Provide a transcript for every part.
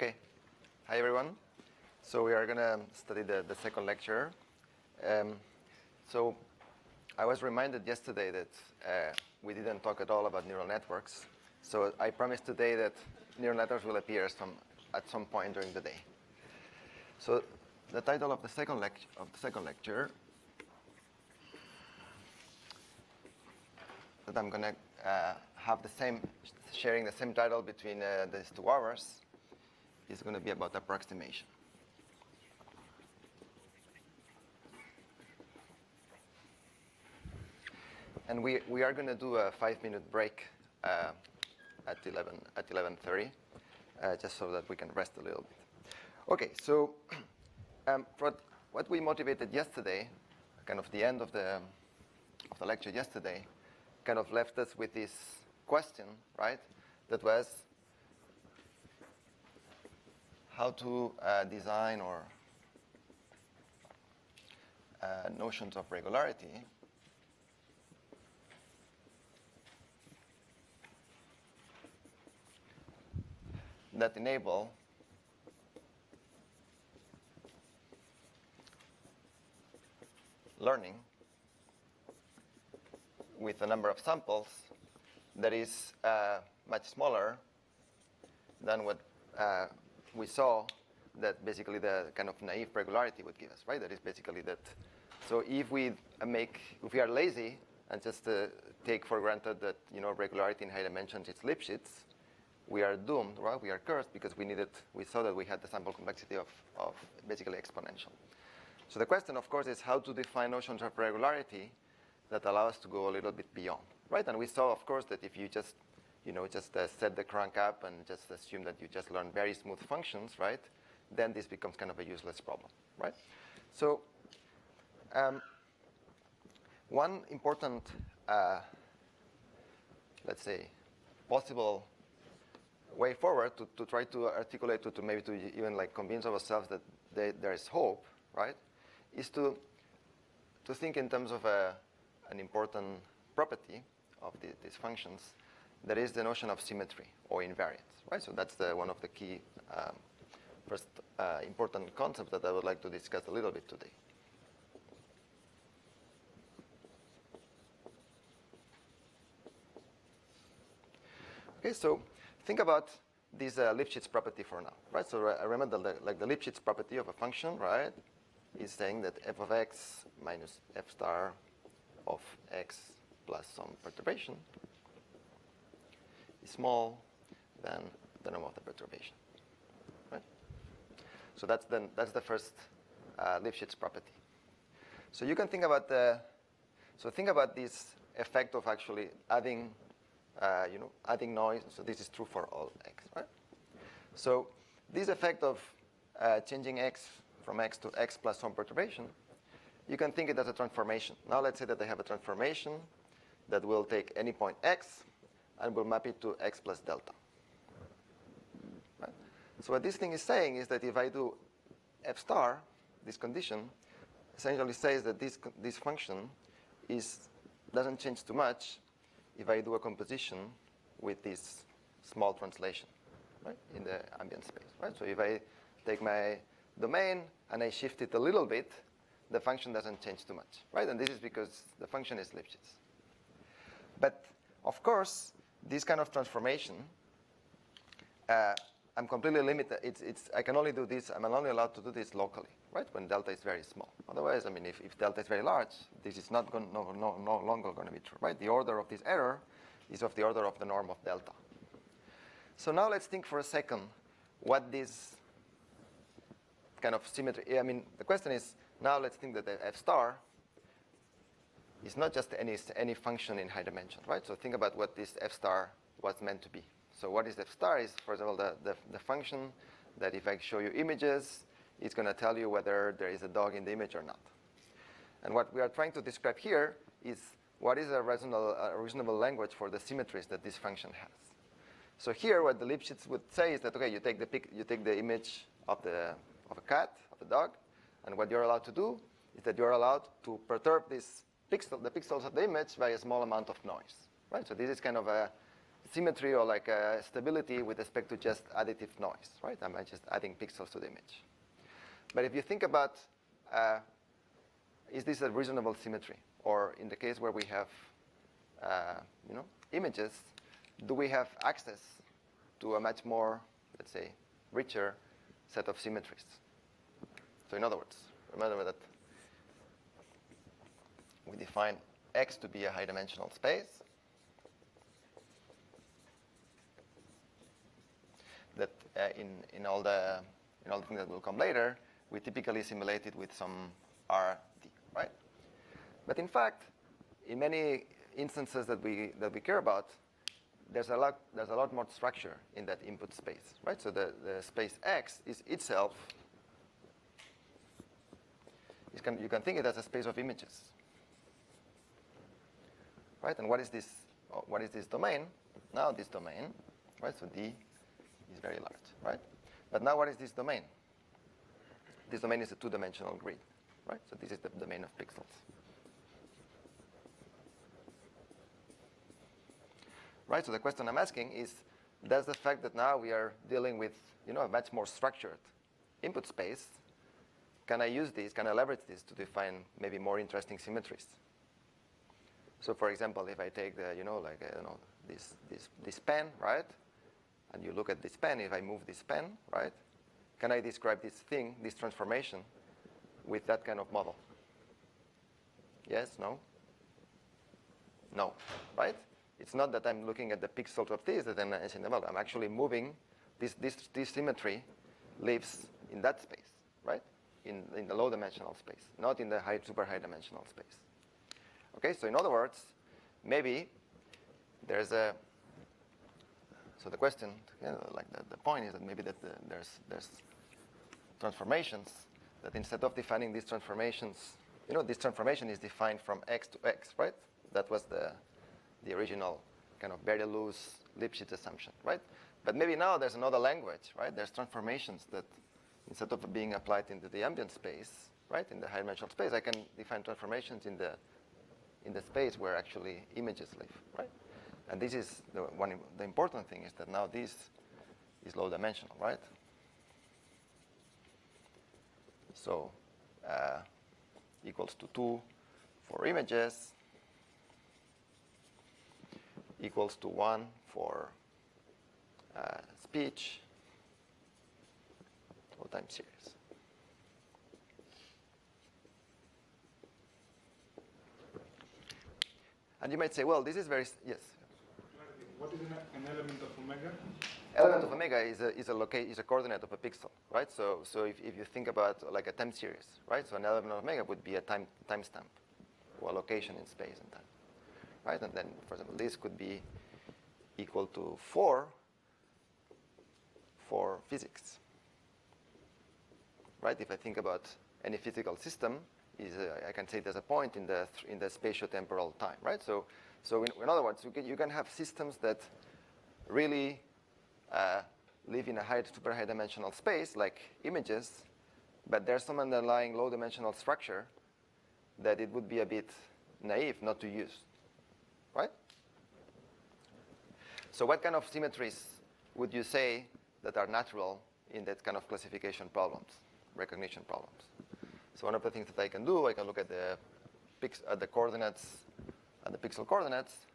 Okay. Hi, everyone. So we are going to study the second lecture. So I was reminded yesterday that we didn't talk at all about neural networks. So I promise today that neural networks will appear at some point during the day. So the title of the second lecture that I'm going to have sharing the same title between these 2 hours is going to be about approximation. And we are going to do a 5-minute break at 11:30, just so that we can rest a little bit. Okay, so what we motivated yesterday, kind of the end of the lecture yesterday, kind of left us with this question, right? That was how to design or notions of regularity that enable learning with a number of samples that is much smaller than what we saw that basically the kind of naive regularity would give us, right? That is basically that. So if we are lazy and just take for granted that regularity in high dimensions is Lipschitz, we are doomed, right? We are cursed because we saw that we had the sample complexity of basically exponential. So the question, of course, is how to define notions of regularity that allow us to go a little bit beyond, right? And we saw, of course, that if you just set the crank up and just assume that you just learn very smooth functions, right? Then this becomes kind of a useless problem, right? So one important, let's say, possible way forward to try to articulate, to maybe to even like convince ourselves that there is hope, right? Is to think in terms of an important property of these functions, that is the notion of symmetry or invariance, right? So that's one of the key first important concepts that I would like to discuss a little bit today. Okay, so think about this Lipschitz property for now, right? So remember the Lipschitz property of a function, right, is saying that f of x minus f star of x plus some perturbation is small than the norm of the perturbation, right? So that's the first Lipschitz property. So you can think about this effect of actually adding noise. So this is true for all x, right? So this effect of changing x from x to x plus some perturbation, you can think it as a transformation. Now let's say that I have a transformation that will take any point x and will map it to x plus delta. Right? So what this thing is saying is that if I do f star, this condition essentially says that this function doesn't change too much if I do a composition with this small translation, right, in the ambient space, right? So if I take my domain and I shift it a little bit, the function doesn't change too much, right? And this is because the function is Lipschitz. But of course, this kind of transformation, I'm completely limited. I can only do this. I'm only allowed to do this locally, right? When delta is very small. Otherwise, I mean, if delta is very large, this is no longer going to be true, right? The order of this error is of the order of the norm of delta. So now let's think for a second what this kind of symmetry. I mean, the question is now let's think that the f star is not just any function in high dimension, right? So think about what this f star was meant to be. So what is f star is, first of all, the function that if I show you images, it's going to tell you whether there is a dog in the image or not. And what we are trying to describe here is what is a reasonable language for the symmetries that this function has. So here, what the Lipschitz would say is that, okay, you take the image of a cat, of a dog, and what you're allowed to do is that you're allowed to perturb the pixels of the image by a small amount of noise, right? So this is kind of symmetry or like stability with respect to just additive noise, right? I'm just adding pixels to the image. But if you think about, is this a reasonable symmetry? Or in the case where we have, images, do we have access to a much more, let's say, richer set of symmetries? So in other words, remember that we define X to be a high-dimensional space that in all the things that will come later, we typically simulate it with some RT, right? But in fact, in many instances that we care about, there's a lot more structure in that input space, right? So the space X is itself, you can think it as a space of images, right? And what is this domain? Now this domain, right? So D is very large, right? But now what is this domain? This domain is a two-dimensional grid, right? So this is the domain of pixels. Right, so the question I'm asking is, does the fact that now we are dealing with, a much more structured input space, can I use this, can I leverage this to define maybe more interesting symmetries? So for example, if I take the, this pen, right? And you look at this pen, if I move this pen, right? Can I describe this thing, this transformation, with that kind of model? Yes, no? No, right? It's not that I'm looking at the pixels of this that I'm in the model. I'm actually moving. This symmetry lives in that space, right? In the low-dimensional space, not in the super high-dimensional space. Okay, so in other words, maybe there's a. So the question, the point is that maybe that there's transformations that instead of defining these transformations, this transformation is defined from X to X, right? That was the original kind of very loose Lipschitz assumption, right? But maybe now there's another language, right? There's transformations that instead of being applied into the ambient space, right, in the high-dimensional space, I can define transformations in the space where actually images live, right? And this is the important thing is that now this is low-dimensional, right? So equals to 2 for images, equals to 1 for speech, all time series. And you might say, well, this is very, yes? What is an element of omega? Element of omega is a coordinate of a pixel, right? So if you think about like a time series, right? So an element of omega would be a timestamp or a location in space and time, right? And then, for example, this could be equal to 4 for physics, right? If I think about any physical system, I can say there's a point in the spatio-temporal time, right? So in other words, you can have systems that really live in a super high-dimensional space, like images, but there's some underlying low-dimensional structure that it would be a bit naive not to use, right? So what kind of symmetries would you say that are natural in that kind of classification problems, recognition problems? So one of the things that I can do, I can look at the coordinates, at the pixel coordinates,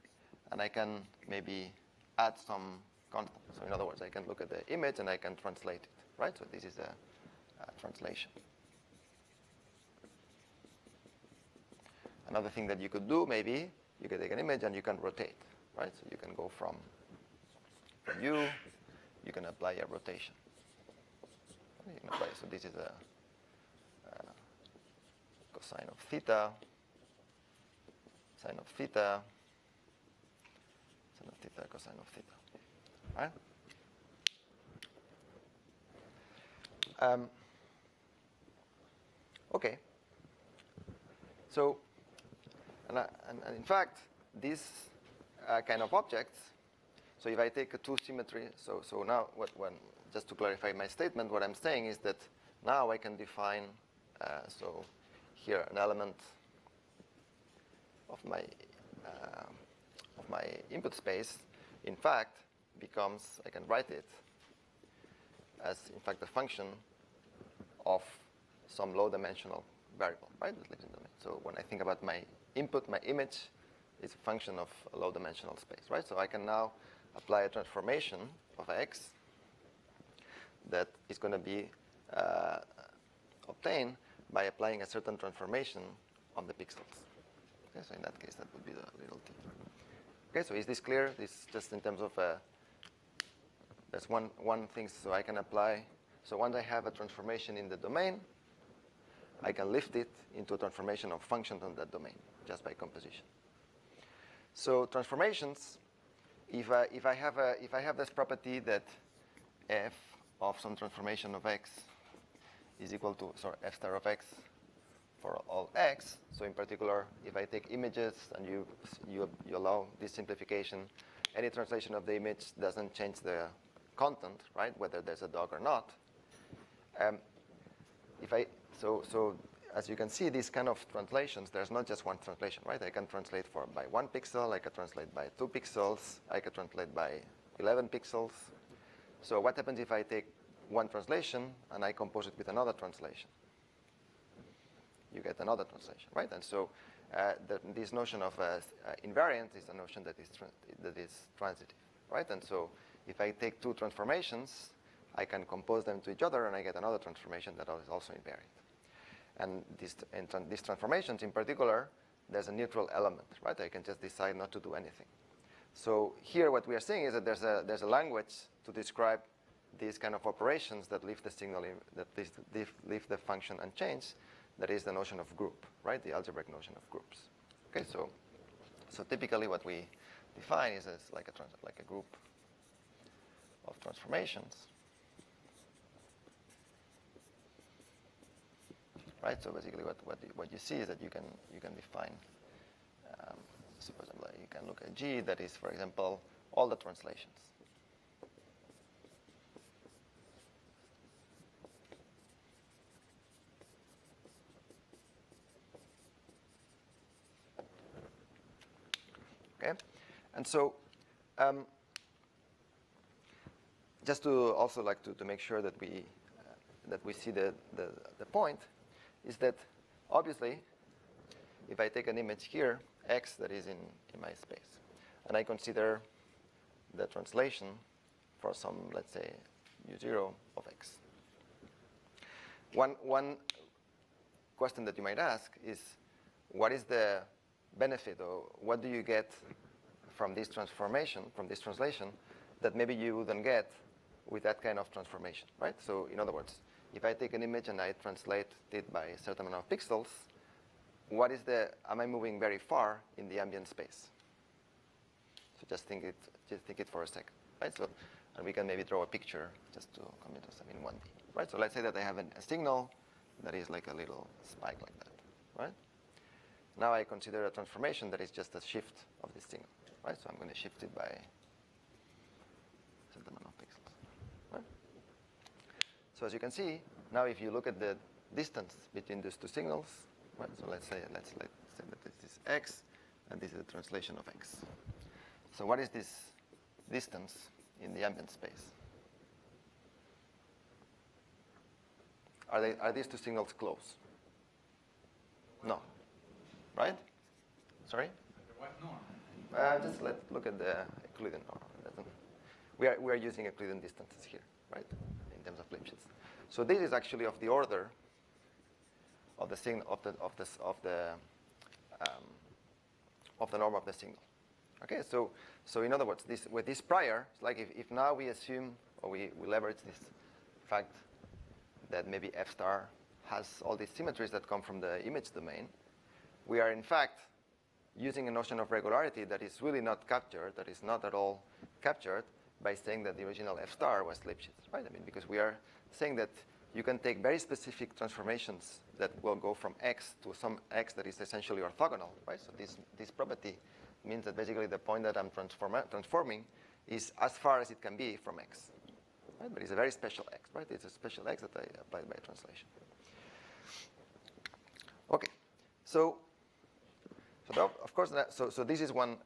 and I can maybe add some constant. So in other words, I can look at the image and I can translate it, right? So this is a translation. Another thing that you could do, maybe, you can take an image and you can rotate, right? So you can go from view, you can apply a rotation. So this is a cosine of theta, sine of theta, sine of theta, cosine of theta, right? Okay. So, and in fact, these kind of objects. So if I take a two symmetry, so now just to clarify my statement, what I'm saying is that now I can define so here an element of my input space in fact, becomes, I can write it as, in fact, a function of some low-dimensional variable, right, that lives in the domain. So when I think about my input, my image is a function of a low-dimensional space, right? So I can now apply a transformation of x that is going to be obtained by applying a certain transformation on the pixels. Okay, so in that case, that would be the little t. Okay, so is this clear? This just in terms of there's one thing, so I can apply. So once I have a transformation in the domain, I can lift it into a transformation of functions on that domain just by composition. So transformations, if I have this property that f of some transformation of x is equal to f star of x for all x. So in particular, if I take images and you allow this simplification, any translation of the image doesn't change the content, right? Whether there's a dog or not. So as you can see, these kind of translations, there's not just one translation, right? I can translate by 1 pixel, I can translate by 2 pixels, I can translate by 11 pixels. So what happens if I take one translation and I compose it with another translation? You get another translation, right? And so this notion of invariant is a notion that is transitive, right? And so if I take two transformations, I can compose them to each other, and I get another transformation that is also invariant. And these transformations, in particular, there's a neutral element, right? I can just decide not to do anything. So here, what we are saying is that there's a language to describe these kind of operations that leave the signal that leave the function unchanged. That is the notion of group, right? The algebraic notion of groups. Okay, so typically what we define is as like a group of transformations. Right, so basically what you see is that you can define, suppose you can look at G that is, for example, all the translations. Okay, and so just to also like to make sure that we see the point, is that obviously, if I take an image here, x that is in my space, and I consider the translation for some, let's say, u0 of x. One question that you might ask is, what is the benefit, or what do you get from this transformation, from this translation, that maybe you wouldn't get with that kind of transformation, right? So in other words, if I take an image and I translate it by a certain amount of pixels, am I moving very far in the ambient space? So just think it for a second, right? So, and we can maybe draw a picture just to commit us in 1D, right? So let's say that I have a signal that is like a little spike like that, right? Now I consider a transformation that is just a shift of this signal, right? So I'm going to shift it by a certain amount of pixels. So as you can see, now if you look at the distance between these two signals, right? So let's say that this is x, and this is the translation of x. So what is this distance in the ambient space? Are these two signals close? No. Right? Sorry? What norm? Just let's look at the Euclidean norm. We are using Euclidean distances here, right? In terms of Lipschitz. So this is actually of the order of the signal of the norm of the signal. Okay, so in other words, with this prior, it's like if now we assume, or we leverage this fact that maybe f star has all these symmetries that come from the image domain, we are in fact using a notion of regularity that is really not captured, that is not at all captured by saying that the original f star was Lipschitz, right? I mean, because we are saying that you can take very specific transformations that will go from x to some x that is essentially orthogonal, right? So this property means that basically the point that I'm transforming is as far as it can be from x, right? But it's a very special x, right? It's a special x that I applied by translation. Okay, so of course, so this is one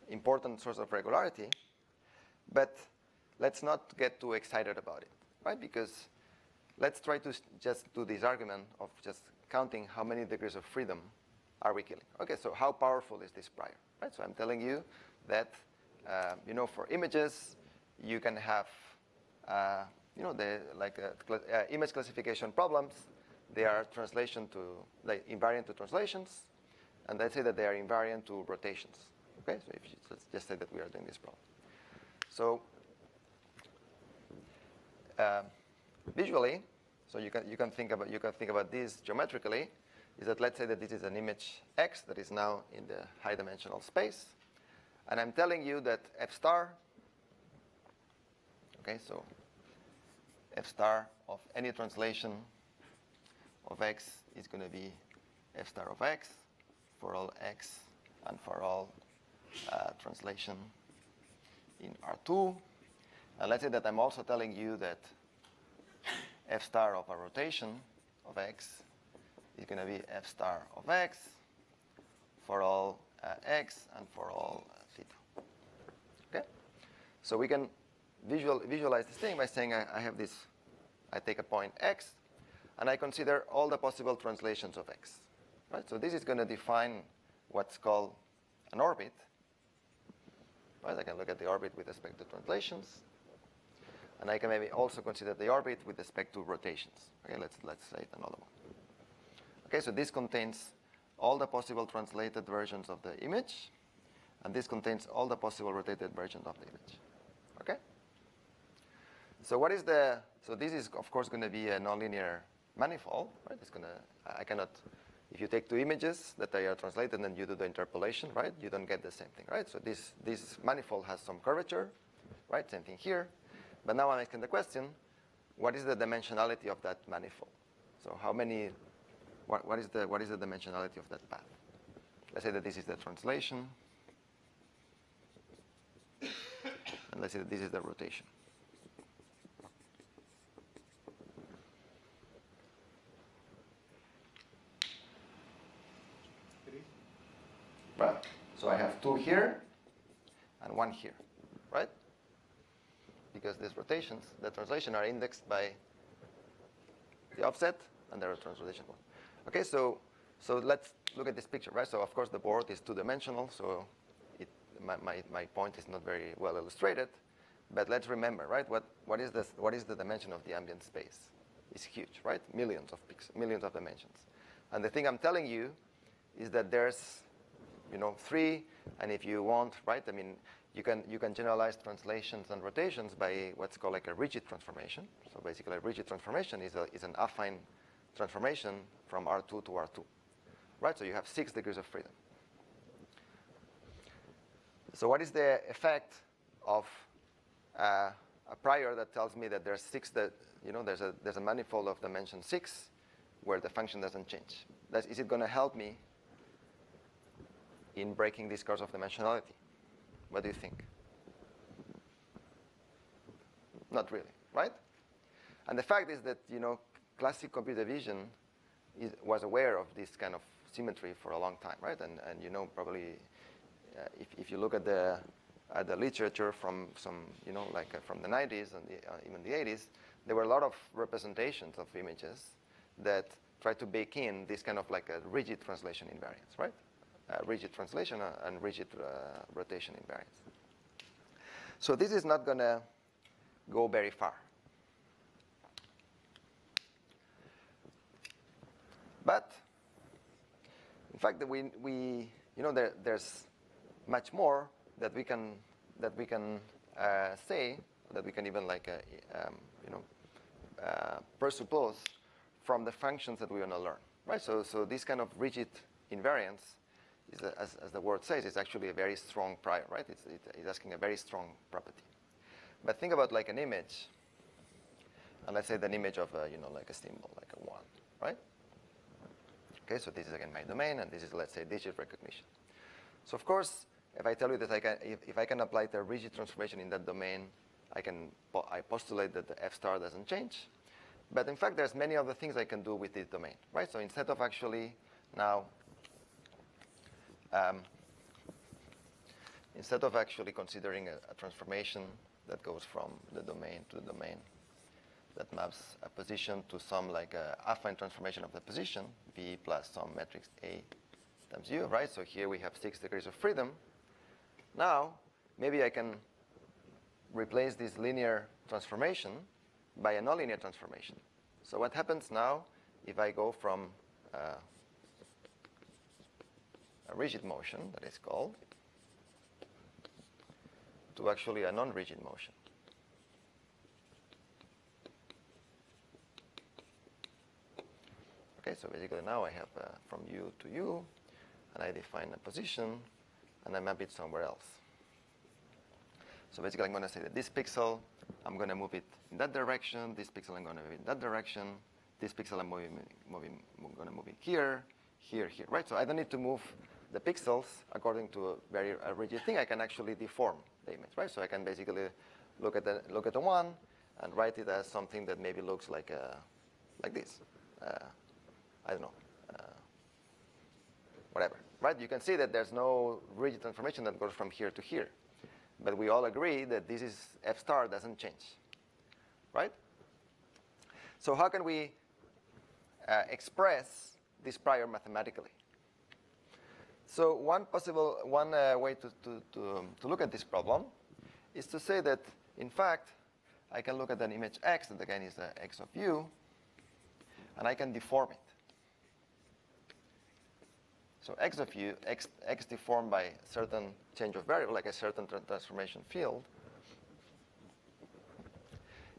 important source of regularity. But let's not get too excited about it, right? Because let's try to just do this argument of just counting how many degrees of freedom are we killing. Okay, so how powerful is this prior, right? So I'm telling you that, for images, you can have, image classification problems. They are invariant to translations, and let's say that they are invariant to rotations. Okay, so let's just say that we are doing this problem. So visually, so you can think about this geometrically, is that let's say that this is an image X that is now in the high-dimensional space, and I'm telling you that F star. Okay, so F star of any translation of X is going to be F star of X for all X and for all translation in R2. And let's say that I'm also telling you that F star of a rotation of X is going to be F star of X for all X and for all theta. Okay? So we can visualize this thing by saying I take a point X, and I consider all the possible translations of X. Right? So this is going to define what's called an orbit. Right? I can look at the orbit with respect to translations, and I can maybe also consider the orbit with respect to rotations. Okay, let's say it another one. Okay, so this contains all the possible translated versions of the image, and this contains all the possible rotated versions of the image. Okay? So this is of course going to be a nonlinear manifold, right? If you take two images that they are translated and you do the interpolation, right? You don't get the same thing, right? So this manifold has some curvature, right? Same thing here. But now I'm asking the question, what is the dimensionality of that manifold? So what is the dimensionality of that path? Let's say that this is the translation, and let's say that this is the rotation. Right. So I have two here and one here, right? Because these rotations, the translation are indexed by the offset, and there are translation one. Okay, so let's look at this picture, right? So of course the board is two-dimensional, so my point is not very well illustrated, but let's remember, right? What is the dimension of the ambient space? It's huge, right? Millions of dimensions, and the thing I'm telling you is that there's 3, and if you want, right? I mean, you can generalize translations and rotations by what's called like a rigid transformation. So basically, a rigid transformation is an affine transformation from R2 to R2, right? So you have 6 degrees of freedom. So what is the effect of a prior that tells me that there's 6 there's a manifold of dimension 6 where the function doesn't change? Is it going to help me in breaking this curse of dimensionality? What do you think? Not really, right? And the fact is that classic computer vision was aware of this kind of symmetry for a long time, right? And probably if you look at the literature from some from the 90s and even the 80s, there were a lot of representations of images that tried to bake in this kind of like a rigid translation invariance, right? Rigid translation and rigid rotation invariance. So this is not going to go very far. But in fact, there's much more that we can say, that we can even presuppose from the functions that we want to learn, right? So this kind of rigid invariance is, as the word says, is actually a very strong prior, right? It's asking a very strong property. But think about like an image, and let's say an image of like a symbol, like a 1, right? Okay, so this is again my domain, and this is, let's say, digit recognition. So of course, if I tell you that if I can apply the rigid transformation in that domain, I postulate that the F star doesn't change. But in fact, there's many other things I can do with this domain, right? So instead of actually now instead of actually considering a transformation that goes from the domain to the domain, that maps a position to some like a affine transformation of the position, V plus some matrix A times U, right? So here we have 6 degrees of freedom. Now, maybe I can replace this linear transformation by a nonlinear transformation. So what happens now if I go from a rigid motion, that is called, to actually a non-rigid motion? Okay, so basically now I have from U to U, and I define a position, and I map it somewhere else. So basically I'm going to say that this pixel, I'm going to move it in that direction. This pixel I'm going to move in that direction. This pixel I'm going to move it here, here, here, right? So I don't need to move the pixels according to a very rigid thing. I can actually deform the image, right? So I can basically look at the one and write it as something that maybe looks like this. I don't know, whatever, right? You can see that there's no rigid transformation that goes from here to here. But we all agree that this is F star doesn't change, right? So how can we express this prior mathematically? So one way to look at this problem is to say that, in fact, I can look at an image X, that again is the X of U, and I can deform it. So X of U, X deformed by certain change of variable, like a certain transformation field,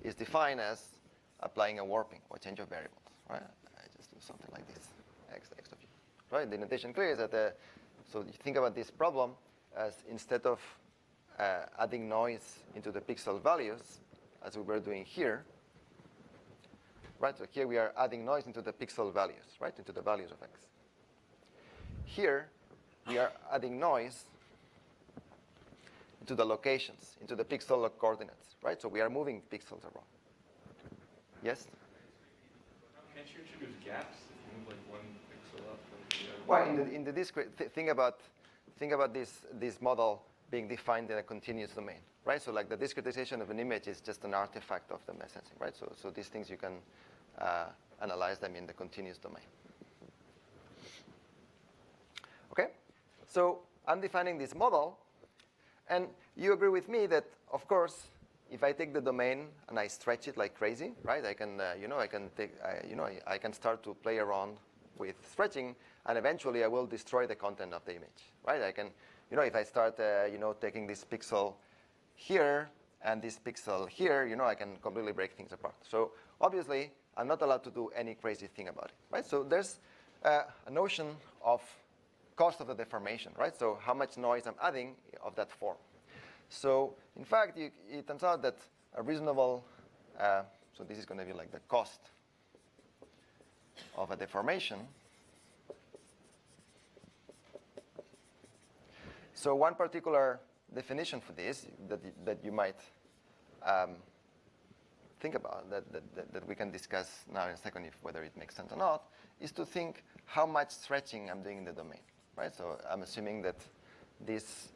is defined as applying a warping or change of variables, right? I just do something like this, X of U, right? The notation clear is that, so you think about this problem as instead of adding noise into the pixel values, as we were doing here, right? So here we are adding noise into the pixel values, right? Into the values of X. Here, we are adding noise into the locations, into the pixel coordinates, right? So we are moving pixels around. Yes? Can't you introduce gaps if you move like one pixel up from the other? Well, in the discrete, think about this model being defined in a continuous domain, right? So like the discretization of an image is just an artifact of the mesh sensing, right? So these things you can analyze them in the continuous domain. Okay, so I'm defining this model, and you agree with me that, of course, if I take the domain and I stretch it like crazy, right? I can, I can start to play around with stretching, and eventually I will destroy the content of the image, right? I can, if I start, taking this pixel here and this pixel here, I can completely break things apart. So obviously, I'm not allowed to do any crazy thing about it, right? So there's a notion of cost of the deformation, right? So how much noise I'm adding of that form. So in fact, it turns out that a reasonable, so this is going to be like the cost of a deformation. So one particular definition for this that you might think about, that we can discuss now in a second, whether it makes sense or not, is to think how much stretching I'm doing in the domain. Right, so I'm assuming that this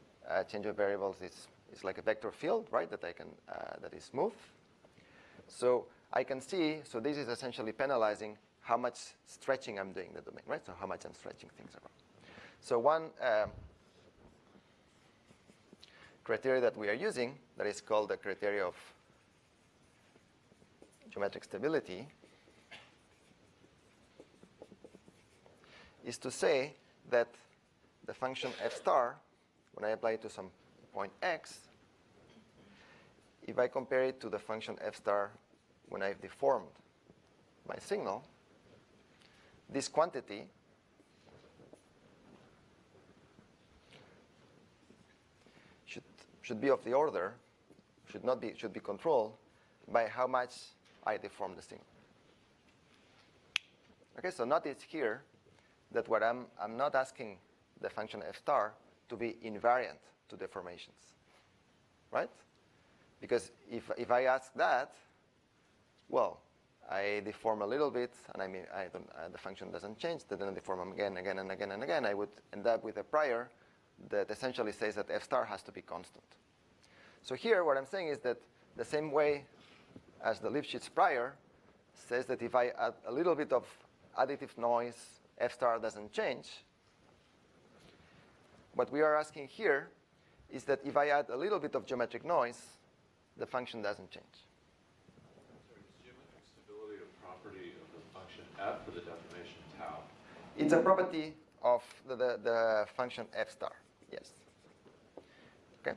change of variables is like a vector field, right? That I can that is smooth. So I can see. So this is essentially penalizing how much stretching I'm doing in the domain, right? So how much I'm stretching things around. So one criteria that we are using, that is called the criteria of geometric stability, is to say that the function f star, when I apply it to some point x, if I compare it to the function f star when I've deformed my signal, this quantity should be of the order, should be controlled by how much I deform the signal. Okay, so notice here that what I'm not asking the function f star to be invariant to deformations, right? Because if I ask that, well, I deform a little bit, and the function doesn't change. Then I deform them again, and again. I would end up with a prior that essentially says that f star has to be constant. So here, what I'm saying is that the same way as the Lifshitz prior says that if I add a little bit of additive noise, f star doesn't change. What we are asking here is that if I add a little bit of geometric noise, the function doesn't change. Sorry, is geometric stability a property of the function f for the definition tau? It's a property of the function f star, yes. Okay.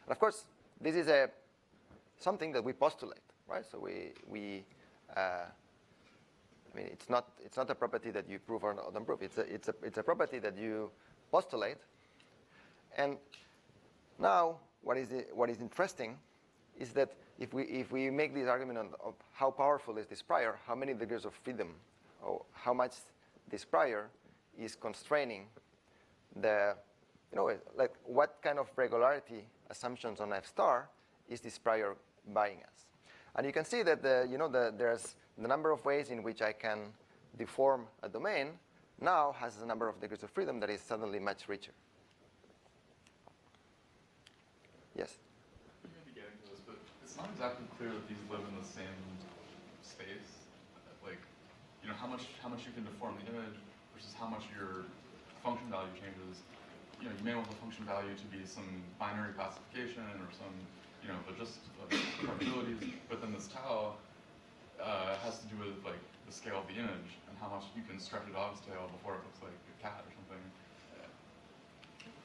And of course, this is something that we postulate, right? So I mean, it's not a property that you prove or don't prove. It's a property that you postulate. And now, what is interesting is that if we make this argument of how powerful is this prior, how many degrees of freedom, or how much this prior is constraining the, like what kind of regularity assumptions on f star is this prior buying us? And you can see that there's the number of ways in which I can deform a domain now has a number of degrees of freedom that is suddenly much richer. Yes? You may be getting to this, but it's not exactly clear that these live in the same space. Like, how much you can deform the image versus how much your function value changes. You may want the function value to be some binary classification or some, but just probabilities. But then this tau has to do with like the scale of the image and how much you can stretch a dog's tail before it looks like a cat or something.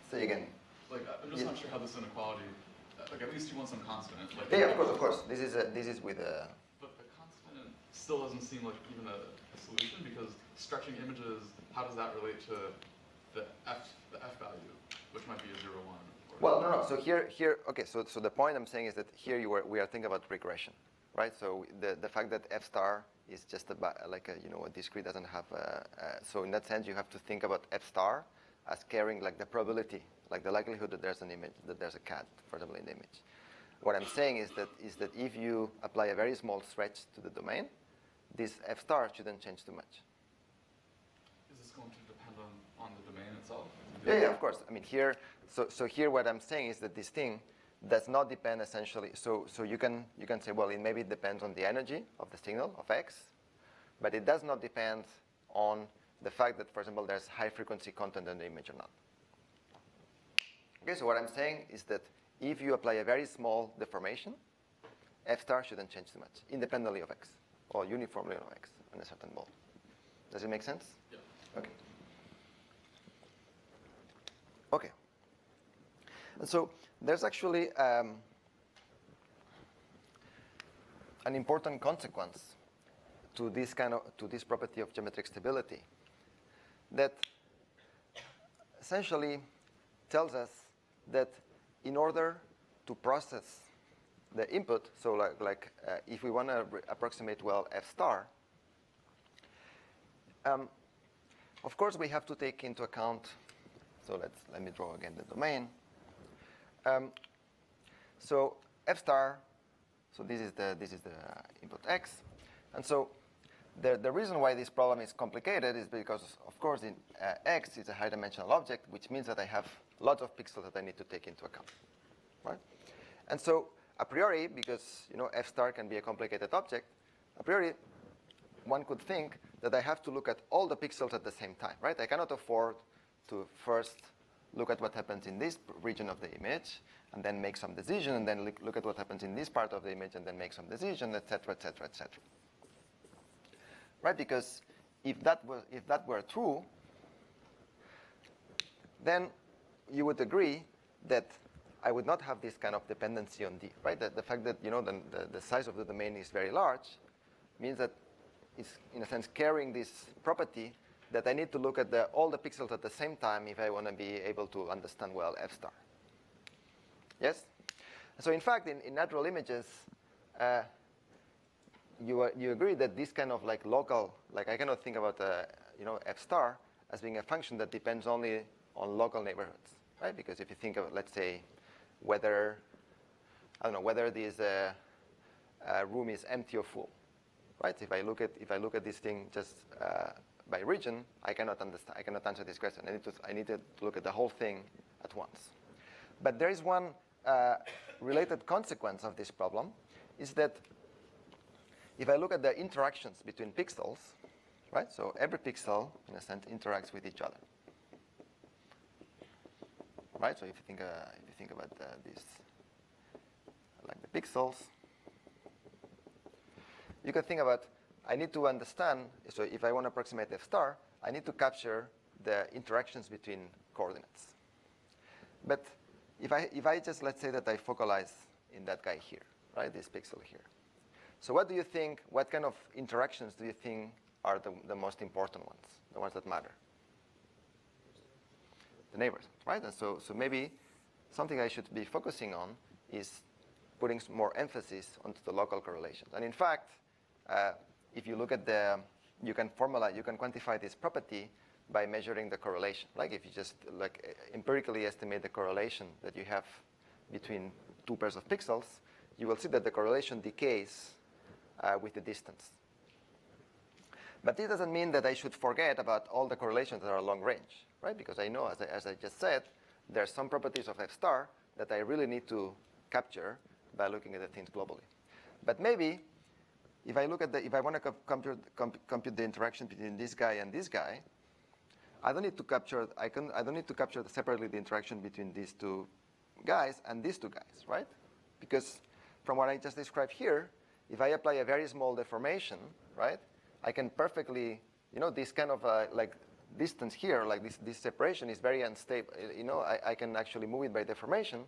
Say again. Like, I'm just not sure how this inequality. Like, at least you want some constant. Like, Yeah, of course. This is with a. But the constant still doesn't seem like even a solution because stretching images. How does that relate to the f value, which might be a 0, 1? Well, no. So here. Okay. So the point I'm saying is that here we are thinking about regression, right? So the fact that f star is just a discrete doesn't have so in that sense you have to think about f star as carrying like the probability, like the likelihood that there's an image, that there's a cat, for example, in the image. What I'm saying is that if you apply a very small stretch to the domain, this f star shouldn't change too much. Is this going to depend on the domain itself? Yeah, of course. I mean here, so here what I'm saying is that this thing does not depend essentially. So you can say, well, maybe it depends on the energy of the signal of x, but it does not depend on the fact that, for example, there's high frequency content in the image or not. Okay, so what I'm saying is that if you apply a very small deformation, f star shouldn't change too much, independently of x, or uniformly of x in a certain mode. Does it make sense? Yeah. Okay. Okay. And so there's actually an important consequence to this property of geometric stability that essentially tells us that in order to process the input, so if we want to approximate well f star, of course we have to take into account. So let me draw again the domain. So f star. So this is the input x, and so the reason why this problem is complicated is because, of course, in x is a high-dimensional object, which means that I have lots of pixels that I need to take into account, right? And so a priori, because f star can be a complicated object, a priori one could think that I have to look at all the pixels at the same time, right? I cannot afford to first look at what happens in this region of the image, and then make some decision, and then look at what happens in this part of the image, and then make some decision, etc., etc., etc. Right? Because if that were true, then you would agree that I would not have this kind of dependency on D. Right? The fact that the size of the domain is very large means that it's in a sense carrying this property that I need to look at all the pixels at the same time if I want to be able to understand well f star. Yes? So in fact, in natural images, you agree that this kind of local, I cannot think about f star as being a function that depends only on local neighborhoods, right? Because if you think of, let's say, whether this room is empty or full, right? If I look at this thing just by region, I cannot understand. I cannot answer this question. I need to look at the whole thing at once. But there is one related consequence of this problem, is that if I look at the interactions between pixels, right? So every pixel, in a sense, interacts with each other, right? So if you think about this, like the pixels, you can think about, I need to understand, so if I want to approximate f star, I need to capture the interactions between coordinates. But if I just, let's say that I focalize in that guy here, right, this pixel here. So what do you think, what kind of interactions do you think are the most important ones, the ones that matter? The neighbors, right? And so maybe something I should be focusing on is putting some more emphasis onto the local correlations. And in fact, if you look at you can quantify this property by measuring the correlation. Like if you just empirically estimate the correlation that you have between two pairs of pixels, you will see that the correlation decays with the distance. But this doesn't mean that I should forget about all the correlations that are long range, right? Because I know, as I just said, there are some properties of f star that I really need to capture by looking at the things globally. But maybe if I want to compute the interaction between this guy and this guy, I don't need to capture separately the interaction between these two guys and these two guys, right? Because from what I just described here, if I apply a very small deformation, right, I can perfectly, this kind of distance here, like this separation is very unstable. I can actually move it by deformation,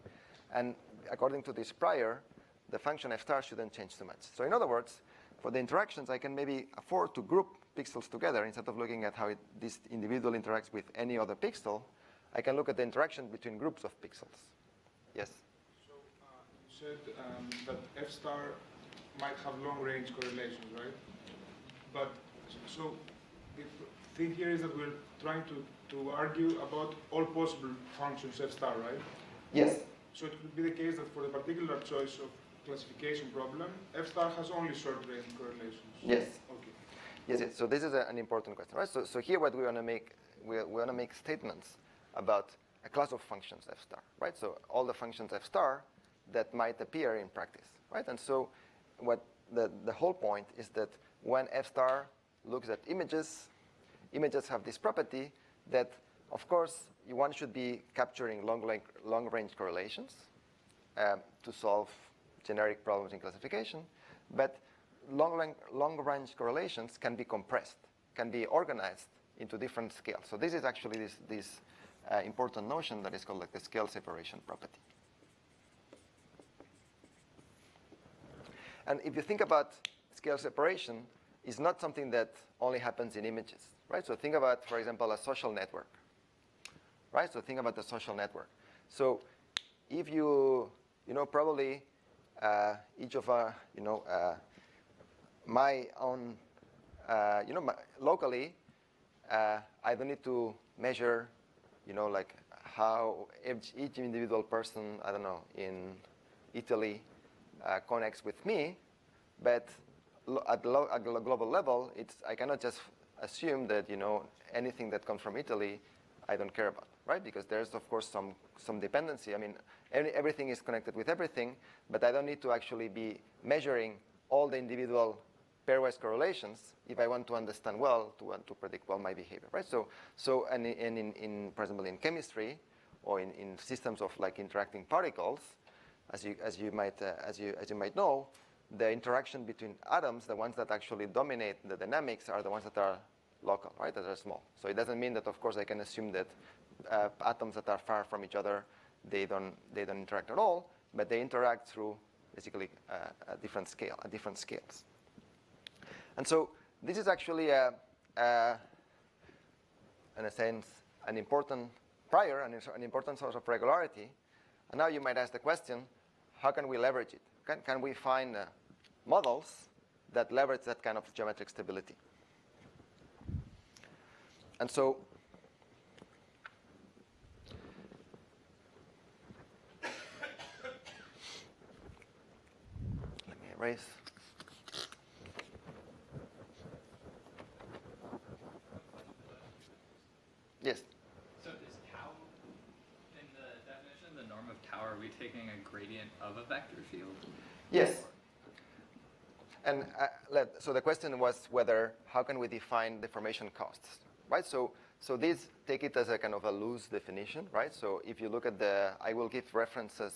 and according to this prior, the function f star shouldn't change too much. So in other words, for the interactions, I can maybe afford to group pixels together instead of looking at how this individual interacts with any other pixel. I can look at the interaction between groups of pixels. Yes? So you said that f star might have long-range correlations, right? But so the thing here is that we're trying to argue about all possible functions f star, right? Yes. So it could be the case that for the particular choice of classification problem, f star has only short-range correlations. Yes. Okay. Yes. So this is an important question, right? So here what we want to make statements about a class of functions f star, right? So all the functions f star that might appear in practice, right? And so what the whole point is that when f star looks at images have this property that, of course, one should be capturing long-range correlations to solve generic problems in classification, but long-range correlations can be compressed, can be organized into different scales. So this is actually this important notion that is called the scale separation property. And if you think about scale separation, it's not something that only happens in images, right? So think about, for example, a social network, right? So think about the social network. So if probably each of our, my own, locally, I don't need to measure, how each individual person, I don't know, in Italy connects with me, but at the global level, I cannot just assume that anything that comes from Italy, I don't care about, right? Because there's of course some dependency. I mean, everything is connected with everything, but I don't need to actually be measuring all the individual pairwise correlations if I want to understand well to predict well my behavior, right? So in for example in chemistry or in systems of interacting particles, as you might know, the interaction between atoms, the ones that actually dominate the dynamics, are the ones that are local, right? That are small. So it doesn't mean that, of course, I can assume that atoms that are far from each other, they don't interact at all, but they interact through basically a different scales. And so this is actually in a sense an important prior and an important source of regularity. And now you might ask the question, how can we leverage it? Can we find models that leverage that kind of geometric stability? And so let me erase. we taking a gradient of a vector field? Yes. And so the question was how can we define deformation costs, right? So these take it as a kind of a loose definition, right? So if you look at I will give references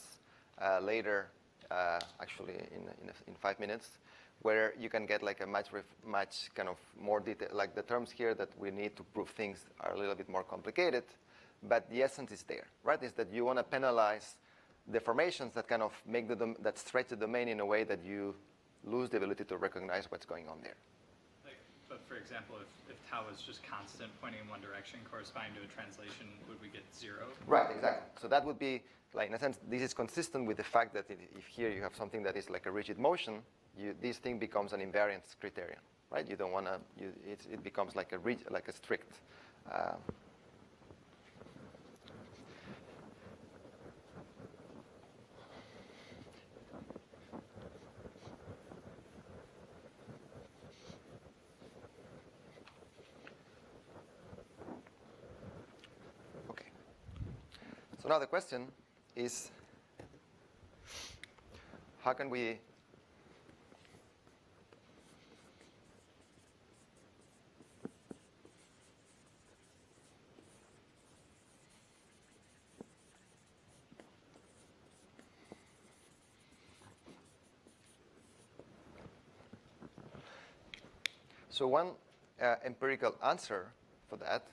later, actually in 5 minutes, where you can get like a much kind of more detail. Like the terms here that we need to prove things are a little bit more complicated, but the essence is there, right? Is that you want to penalize deformations that kind of that stretch the domain in a way that you lose the ability to recognize what's going on there. But for example, if tau is just constant pointing in one direction corresponding to a translation, would we get 0? Right, exactly. So that would be, like in a sense, this is consistent with the fact that if here you have something that is like a rigid motion, this thing becomes an invariance criterion, right? You don't want to, it becomes like a strict. So now the question is, how can we so one empirical answer for that,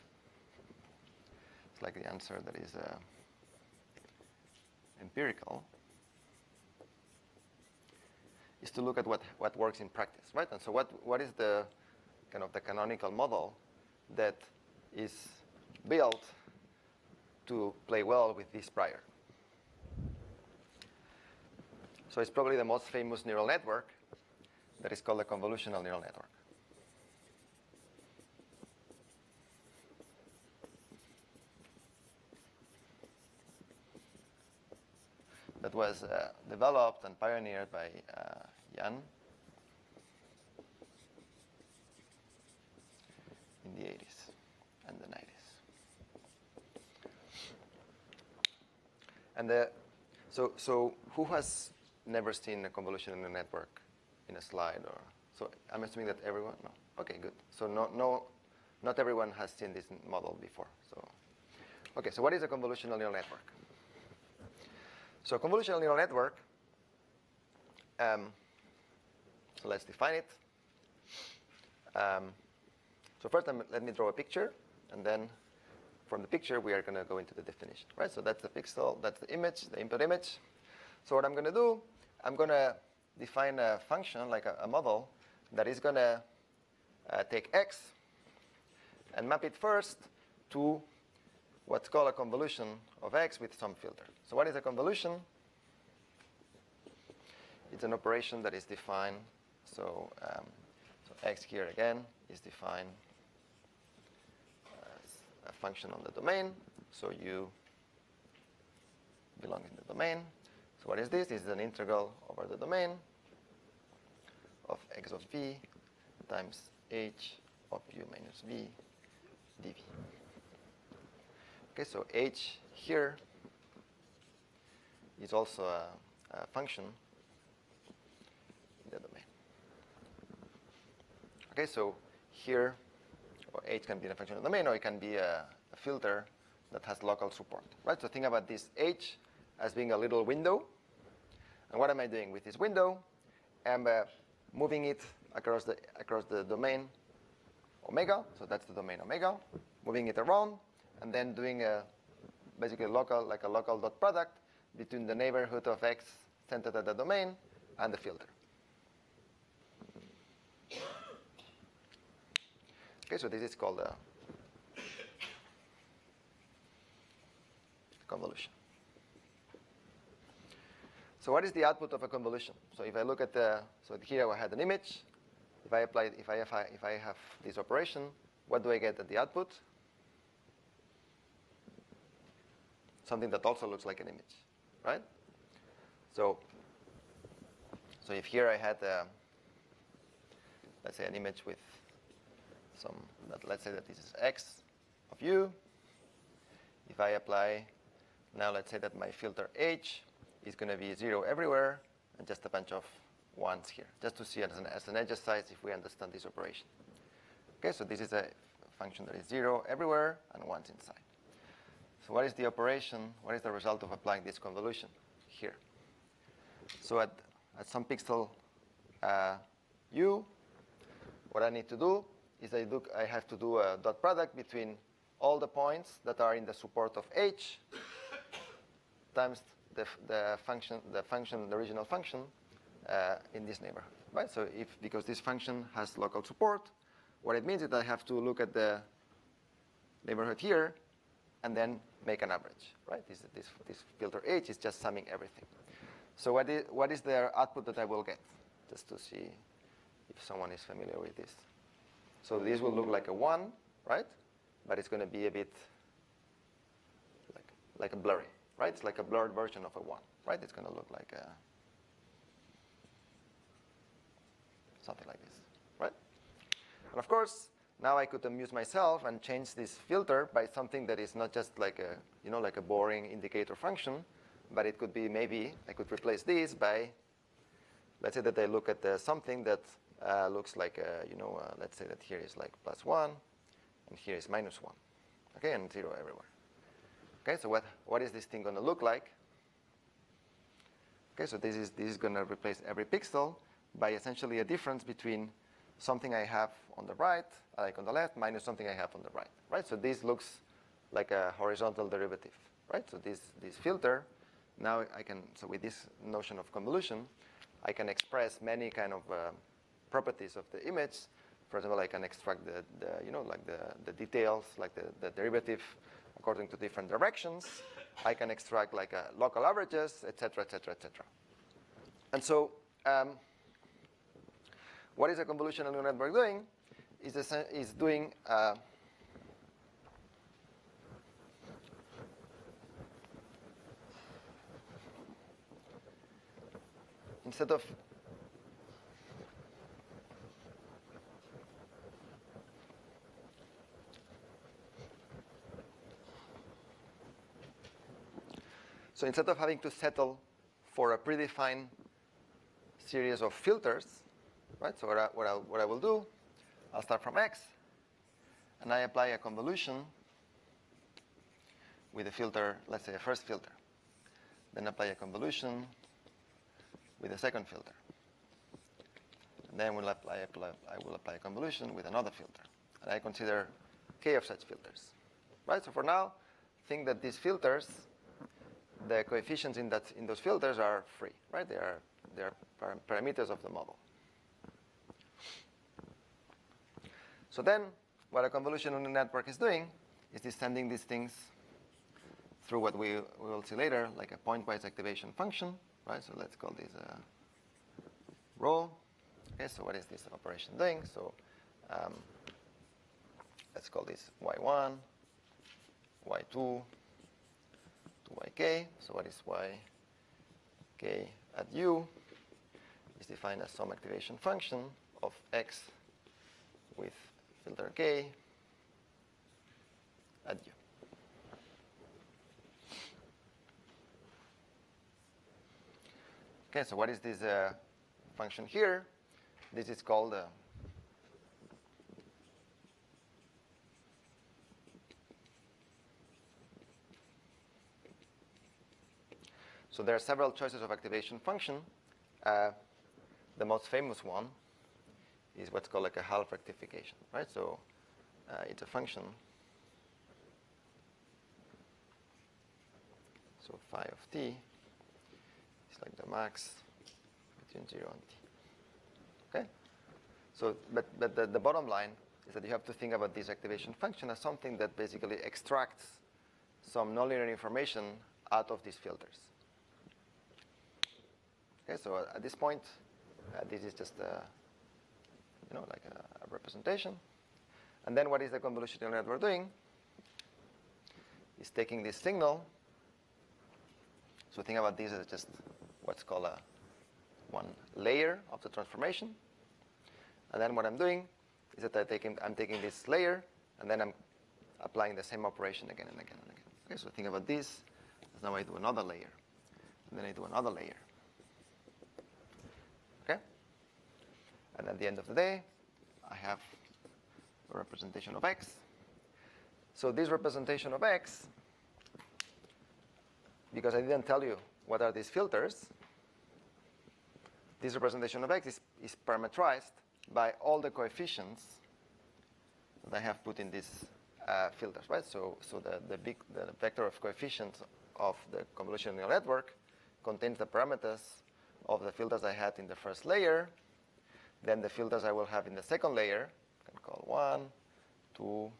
it's like the answer that is empirical, is to look at what works in practice, right? And so what is the kind of the canonical model that is built to play well with this prior? So it's probably the most famous neural network that is called a convolutional neural network. That was developed and pioneered by Joan in the 80s and the 90s. And so who has never seen a convolutional network in a slide? Or so I'm assuming that everyone? No. Okay, good. So not everyone has seen this model before. So okay, so what is a convolutional neural network? So convolutional neural network, so let's define it. So first let me draw a picture, and then from the picture we are going to go into the definition, right? So that's the pixel, that's the image, the input image. So what I'm going to do, I'm going to define a function, like a model, that is going to take x and map it first to what's called a convolution of x with some filter. So what is a convolution? It's an operation that is defined. So x here again is defined as a function on the domain. So you belong in the domain. So what is this? This is an integral over the domain of x of v times h of u minus v dv. Okay, so h here is also a function in the domain. Okay, so here, or h can be a function in the domain, or it can be a filter that has local support, right? So think about this h as being a little window. And what am I doing with this window? I'm moving it across the domain omega, so that's the domain omega, moving it around, and then doing basically a local dot product between the neighborhood of x centered at the domain and the filter. Okay, so this is called a convolution. So what is the output of a convolution? So if I look at so here I had an image. If I have this operation, what do I get at the output? Something that also looks like an image, right? So if here I had, let's say, an image with let's say that this is x of u. If I apply, now let's say that my filter h is going to be 0 everywhere and just a bunch of 1s here, just to see as an exercise if we understand this operation. Okay, so this is a function that is 0 everywhere and 1s inside. So what is the operation? What is the result of applying this convolution here? So at some pixel u, what I need to do is I have to do a dot product between all the points that are in the support of h times the original function in this neighborhood, right? So because this function has local support, what it means is that I have to look at the neighborhood here and then make an average, right? This filter h is just summing everything. So what is the output that I will get? Just to see if someone is familiar with this. So this will look like a 1, right? But it's going to be a bit like a blurry, right? It's like a blurred version of a 1, right? It's going to look like something like this, right? And of course, now I could amuse myself and change this filter by something that is not just like a boring indicator function, but it could be maybe I could replace this by, let's say that I look at something that looks like let's say that here is like +1, and here is -1, okay, and 0 everywhere. Okay, so what is this thing going to look like? Okay, so this is going to replace every pixel by essentially a difference between something I have on the right, like on the left, minus something I have on the right, right? So this looks like a horizontal derivative, right? So this filter, now so with this notion of convolution, I can express many kind of properties of the image. For example, I can extract the details, like the derivative according to different directions. I can extract like local averages, etc., etc., etc. And so, what is a convolutional neural network doing? Is doing instead of having to settle for a predefined series of filters, right? So what I will do, I'll start from x, and I apply a convolution with a filter, let's say a first filter. Then apply a convolution with a second filter. And then I will apply a convolution with another filter. And I consider k of such filters, right? So for now, think that these filters, the coefficients in those filters are free, right? They are parameters of the model. So then, what a convolutional network is doing is descending these things through what we will see later, like a pointwise activation function, right? So let's call this a row. Okay, so what is this operation doing? So let's call this y1, y2, to yk. So what is yk at u is defined as some activation function of x with filter k at u. Okay, so what is this function here? This is called so there are several choices of activation function. The most famous one is what's called like a half rectification, right? So it's a function. So phi of t is like the max between 0 and t. Okay? So, but the bottom line is that you have to think about this activation function as something that basically extracts some nonlinear information out of these filters. Okay, so at this point, this is just like a representation. And then what is the convolutional network doing? Is taking this signal. So think about this as just what's called one layer of the transformation. And then what I'm doing is that I'm taking this layer, and then I'm applying the same operation again and again and again. Okay, so think about this. Now I do another layer. and then I do another layer. Okay? And at the end of the day, I have a representation of X. So this representation of X, because I didn't tell you what are these filters, this representation of X is parameterized by all the coefficients that I have put in these filters, right? So the vector of coefficients of the convolutional neural network contains the parameters of the filters I had in the first layer, then the filters I will have in the second layer, I can call 1, 2,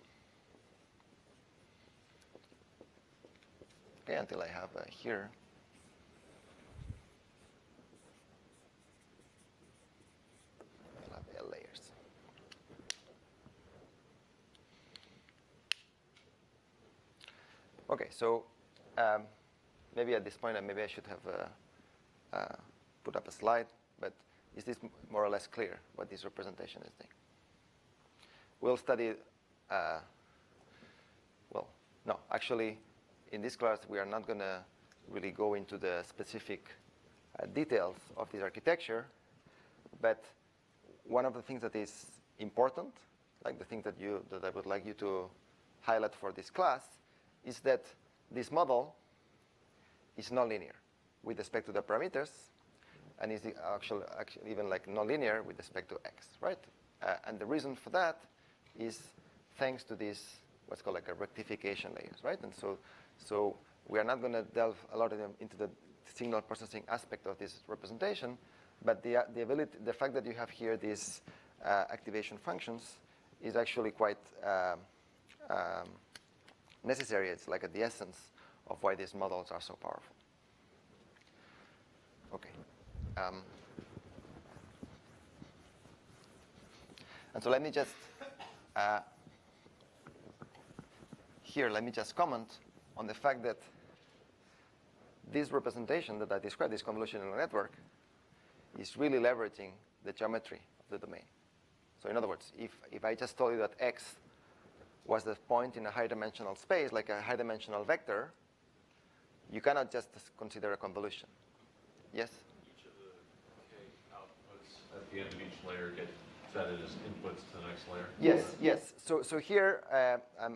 okay, until I have here. I'll have L layers. Okay, so maybe at this point, maybe I should have put up a slide, but is this more or less clear what this representation is doing? We'll study, well, no, actually, in this class, we are not going to really go into the specific details of this architecture, but one of the things that is important, like the thing that I would like you to highlight for this class, is that this model is nonlinear with respect to the parameters, and is actually even like nonlinear with respect to X, right? And the reason for that is thanks to this, what's called like a rectification layers, right? And so we are not going to delve a lot into the signal processing aspect of this representation, but the fact that you have here these activation functions is actually quite necessary. It's like at the essence of why these models are so powerful. Okay. And so let me just comment on the fact that this representation that I described, this convolutional network, is really leveraging the geometry of the domain. So in other words, if I just told you that X was the point in a high-dimensional space, like a high-dimensional vector, you cannot just consider a convolution. Yes? Each of the K outputs at the end of each layer get fed as inputs to the next layer? Yes. So here,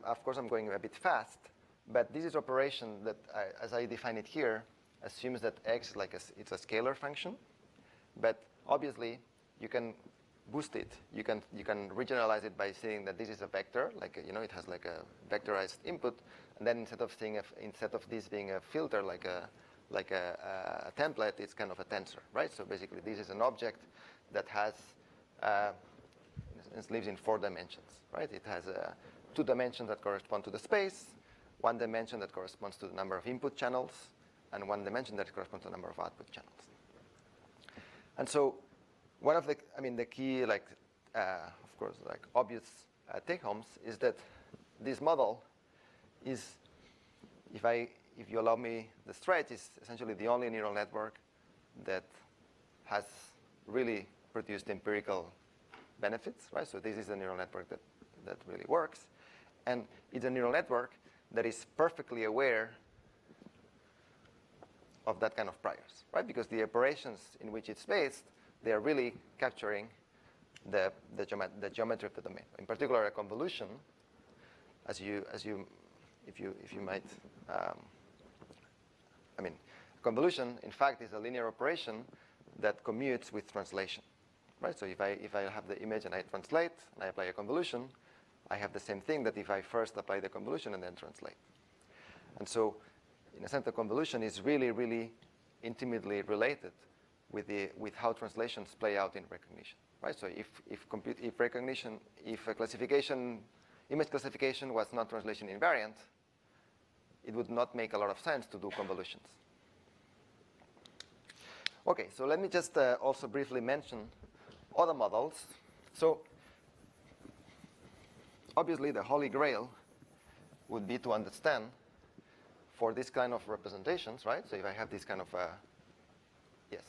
of course, I'm going a bit fast, but this is operation that, as I define it here, assumes that X it's a scalar function, but obviously you can boost it. You can regionalize it by saying that this is a vector, like it has like a vectorized input, and then instead of this being a filter, like a template, it's kind of a tensor, right? So basically, this is an object that has it lives in 4 dimensions, right? It has 2 dimensions that correspond to the space, 1 dimension that corresponds to the number of input channels, and 1 dimension that corresponds to the number of output channels. And so one of the key, of course, obvious take-homes is that this model is, if you allow me the stretch, is essentially the only neural network that has really produced empirical benefits, right? So this is a neural network that really works. And it's a neural network that is perfectly aware of that kind of priors, right? Because the operations in which it's based, they are really capturing the geometry of the domain. In particular, a convolution, if you might, convolution, in fact, is a linear operation that commutes with translation, right? So if I have the image and I translate and I apply a convolution, I have the same thing that if I first apply the convolution and then translate. And so, in a sense, the convolution is really, really intimately related with how translations play out in recognition, right? So if image classification was not translation invariant, it would not make a lot of sense to do convolutions. Okay, so let me just also briefly mention other models. So obviously the holy grail would be to understand for this kind of representations, right? So if I have this kind of, yes.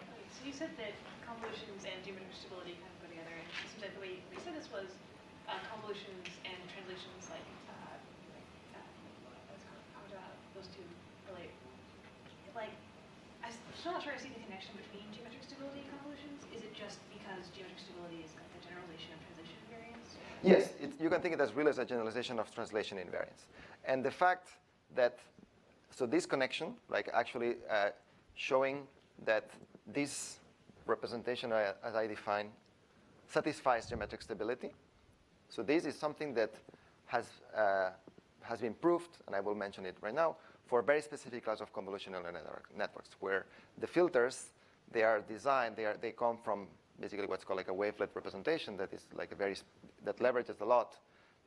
Okay, so you said that convolutions and geometric stability kind of go together, and it seems like the way you said this was convolutions and translations, how do those two relate? like, I'm still not sure I see the connection between geometric stability and convolutions. Is it just because geometric stability is like the generalization of translation invariance? Yes, you can think it as really as a generalization of translation invariance. And the fact that, so this connection, like actually showing that this representation as I define satisfies geometric stability. So this is something that has been proved, and I will mention it right now, for a very specific class of convolutional networks, where the filters, they are designed, they come from basically what's called like a wavelet representation that is like that leverages a lot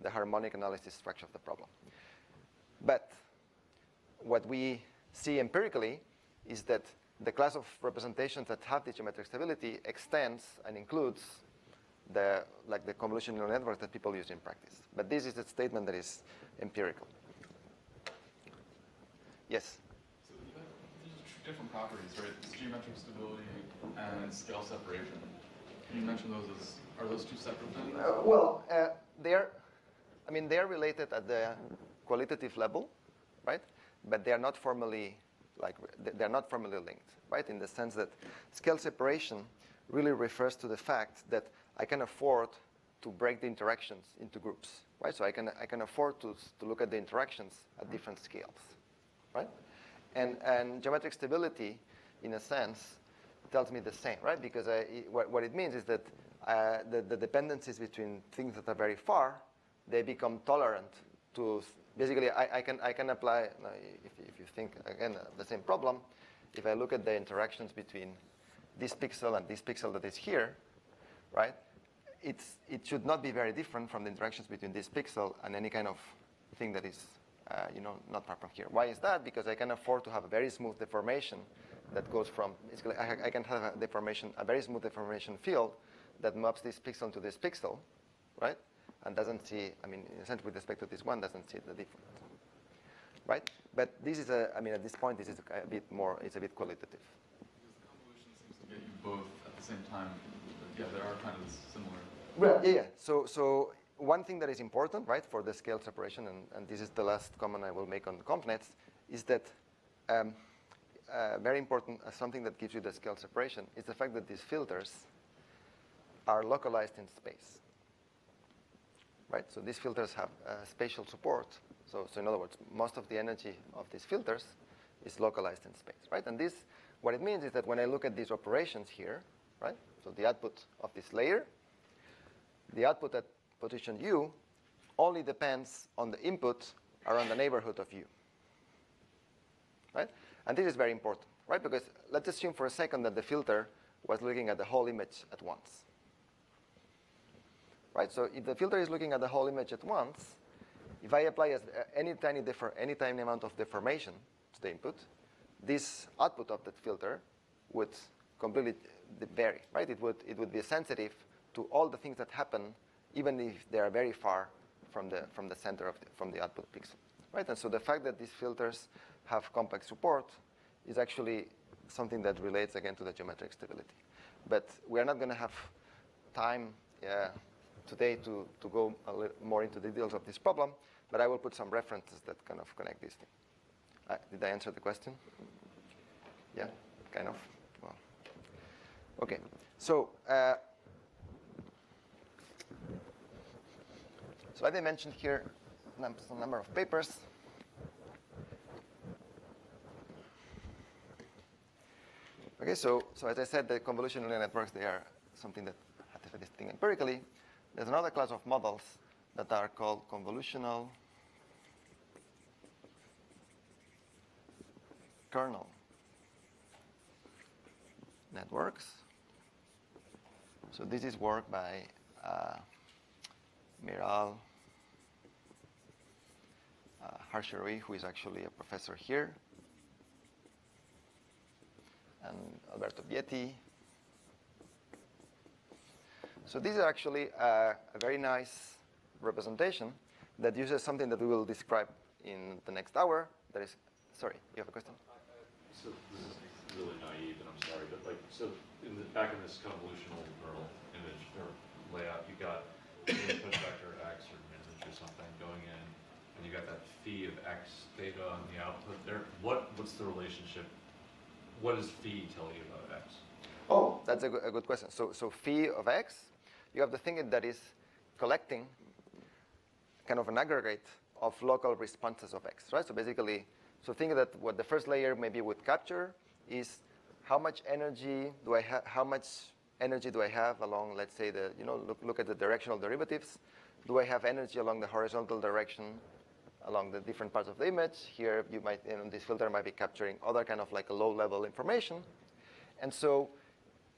the harmonic analysis structure of the problem. But what we see empirically is that the class of representations that have this geometric stability extends and includes the convolutional network that people use in practice. But this is a statement that is empirical. Yes? So these are different properties, right? It's geometric stability and scale separation. Can you mention those as, are those two separate things? They are related at the qualitative level, right? But they are not formally linked, right? In the sense that scale separation really refers to the fact that I can afford to break the interactions into groups, right? So I can afford to look at the interactions at different scales, right? And geometric stability, in a sense, tells me the same, right? Because what it means is that the dependencies between things that are very far, they become tolerant to. Basically, I can apply. If you think again the same problem, if I look at the interactions between this pixel and this pixel that is here, right? It should not be very different from the interactions between this pixel and any kind of thing that is, not far from here. Why is that? Because I can afford to have a very smooth deformation that goes from, basically, I can have a very smooth deformation field that maps this pixel to this pixel, right? And doesn't see, in a sense, with respect to this one, doesn't see the difference, right? But this is at this point, this is a bit more, it's a bit qualitative. Because the convolution seems to get you both at the same time. But yeah, they are kind of similar. Well, yeah. So one thing that is important, right, for the scale separation, and this is the last comment I will make on the ConvNets, is that very important, something that gives you the scale separation is the fact that these filters are localized in space, right? So these filters have spatial support. So in other words, most of the energy of these filters is localized in space, right? And this, what it means is that when I look at these operations here, right? So the output of this layer, the output at position U only depends on the input around the neighborhood of U, right? And this is very important, right? Because let's assume for a second that the filter was looking at the whole image at once, right? So if the filter is looking at the whole image at once, if I apply any tiny amount of deformation to the input, this output of that filter would completely vary, right? It would be sensitive to all the things that happen, even if they are very far from the center from the output pixel, right? And so the fact that these filters have compact support is actually something that relates again to the geometric stability. But we are not going to have time today to go a little more into the details of this problem, but I will put some references that kind of connect these things. Did I answer the question? Yeah, kind of. Well, okay. So as I mentioned here, some number of papers. Okay, so as I said, the convolutional networks, they are something that has this thing empirically. There's another class of models that are called convolutional kernel networks. So this is work by Miral Harsheroui, who is actually a professor here, and Alberto Vietti. So this is actually a very nice representation that uses something that we will describe in the next hour. That is, sorry, you have a question? So this is really naive, and I'm sorry, but back in this convolutional neural image or layout, you got an input vector x or an image or something going in, and you got that phi of x data on the output there. What's the relationship what does phi tell you about x? Oh, that's a good question. So phi of x, you have the thing that is collecting kind of an aggregate of local responses of x, right? So basically, so think that what the first layer maybe would capture is how much energy do I have? How much energy do I have along, let's say, look at the directional derivatives. Do I have energy along the horizontal direction, along the different parts of the image? Here, you might, this filter might be capturing other kind of like a low-level information, and so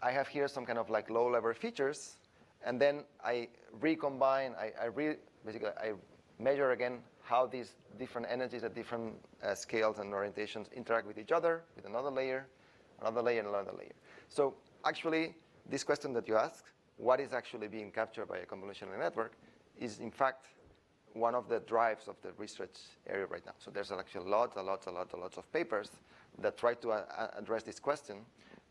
I have here some kind of like low-level features, and then I recombine. Basically I measure again how these different energies at different scales and orientations interact with each other, with another layer, another layer, and another layer. So actually, this question that you asked, what is actually being captured by a convolutional network, is in fact one of the drives of the research area right now. So there's actually lots of papers that try to address this question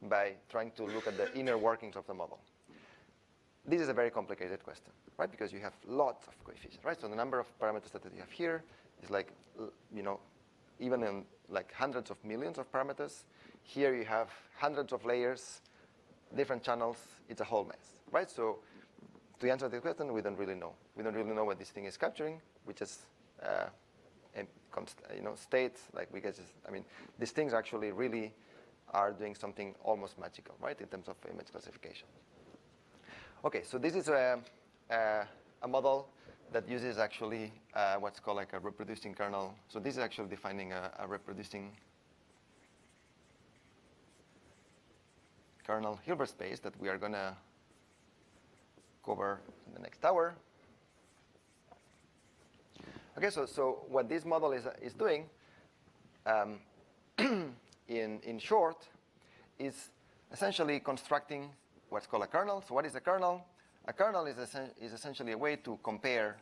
by trying to look at the inner workings of the model. This is a very complicated question, right? Because you have lots of coefficients, right? So the number of parameters that you have here is like, even in like hundreds of millions of parameters. Here you have hundreds of layers, different channels. It's a whole mess, right? So to answer this question, we don't really know. We don't really know what this thing is capturing. We just states like these things actually really are doing something almost magical, right, in terms of image classification. Okay, so this is a model that uses actually what's called like a reproducing kernel. So this is actually defining a reproducing kernel Hilbert space that we are going to cover in the next hour. Okay, so what this model is doing, in short, is essentially constructing what's called a kernel. So what is a kernel? A kernel is essentially a way to compare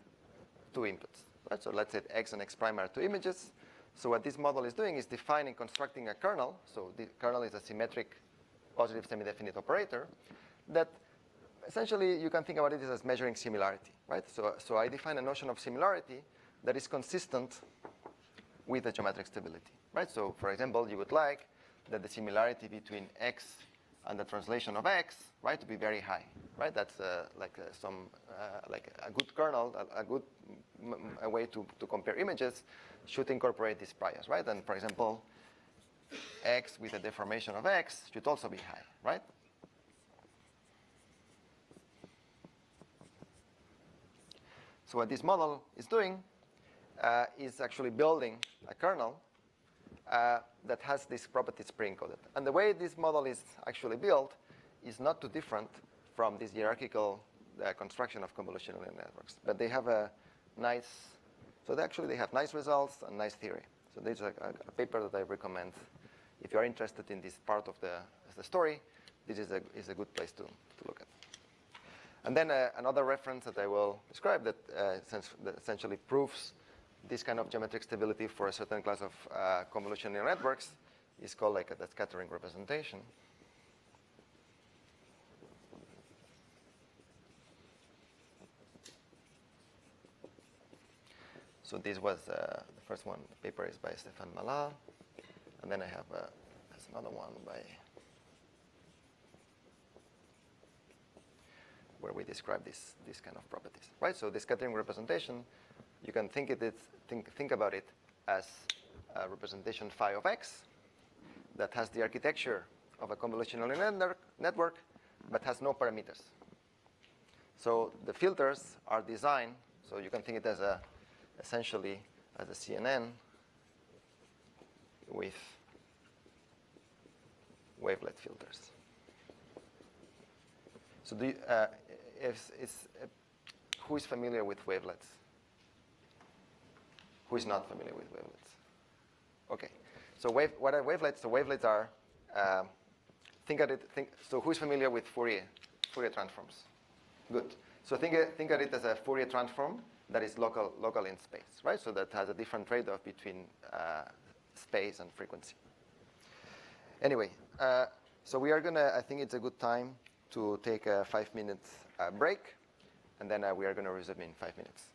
two inputs, right? So let's say x and x prime are two images. So what this model is doing is defining, constructing a kernel. So the kernel is a symmetric positive semi-definite operator that essentially you can think about it as measuring similarity, right? So I define a notion of similarity that is consistent with the geometric stability, right? So for example, you would like that the similarity between x and the translation of x, right, to be very high, right? That's like a good kernel, a way to compare images should incorporate these priors, right? And for example, x with a deformation of x should also be high, right? So what this model is doing is actually building a kernel that has these properties pre-encoded. And the way this model is actually built is not too different from this hierarchical construction of convolutional networks. But they have a nice, they have nice results and nice theory. So this is a paper that I recommend. If you are interested in this part of the story, this is a good place to look at. And then another reference that I will describe that essentially proves this kind of geometric stability for a certain class of convolutional networks is called like the scattering representation. So this was the first one. The paper is by Stéphane Malat. And then I have there's another one by where we describe this kind of properties, right? So the scattering representation, you can think about it as a representation phi of x that has the architecture of a convolutional network, but has no parameters. So the filters are designed, so you can think it as essentially as a CNN with wavelet filters. So who is familiar with wavelets? Who is not familiar with wavelets? Okay. So what are wavelets? So wavelets are, so who is familiar with Fourier transforms? Good. So think of it as a Fourier transform that is local in space, right? So that has a different trade-off between space and frequency. Anyway, so we are I think it's a good time to take a 5-minute break, and then we are gonna resume in 5 minutes.